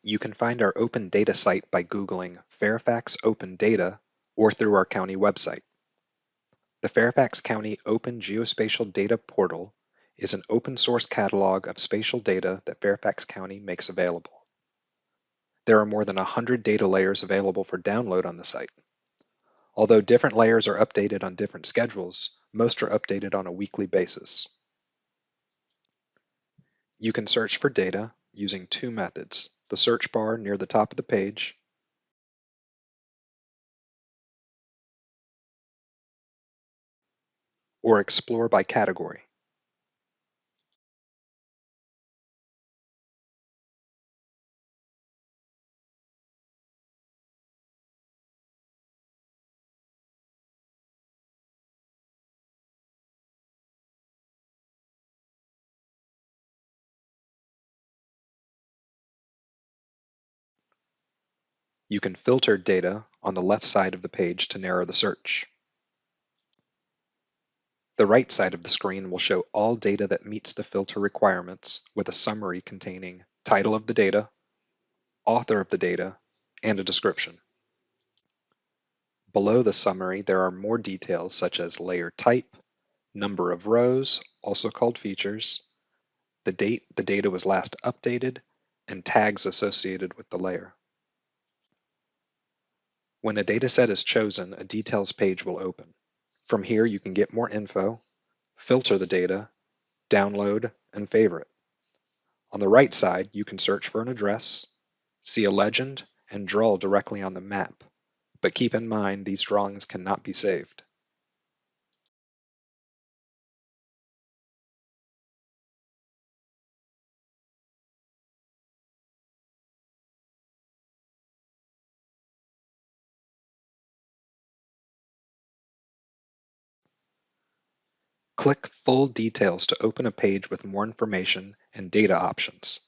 You can find our open data site by Googling Fairfax Open Data or through our county website. The Fairfax County Open Geospatial Data Portal is an open source catalog of spatial data that Fairfax County makes available. There are more than 100 data layers available for download on the site. Although different layers are updated on different schedules, most are updated on a weekly basis. You can search for data using two methods: the search bar near the top of the page or explore by category. You can filter data on the left side of the page to narrow the search. The right side of the screen will show all data that meets the filter requirements with a summary containing title of the data, author of the data, and a description. Below the summary, there are more details such as layer type, number of rows, also called features, the date the data was last updated, and tags associated with the layer. When a dataset is chosen, a details page will open. From here, you can get more info, filter the data, download, and favorite. On the right side, you can search for an address, see a legend, and draw directly on the map. But keep in mind, these drawings cannot be saved. Click Full Details to open a page with more information and data options.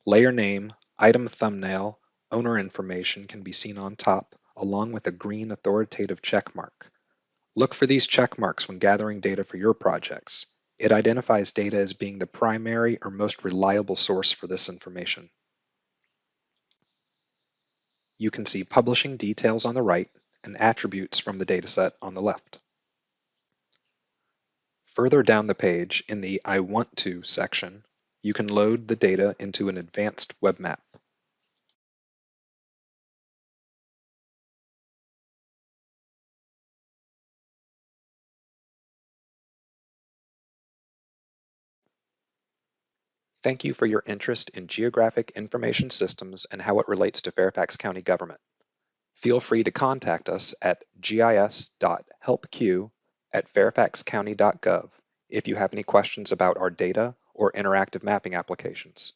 Layer name, item thumbnail, owner information can be seen on top, along with a green authoritative check mark. Look for these check marks when gathering data for your projects. It identifies data as being the primary or most reliable source for this information. You can see publishing details on the right and attributes from the dataset on the left. Further down the page in the I Want To section, you can load the data into an advanced web map. Thank you for your interest in geographic information systems and how it relates to Fairfax County government. Feel free to contact us at gis.helpq@fairfaxcounty.gov if you have any questions about our data or interactive mapping applications.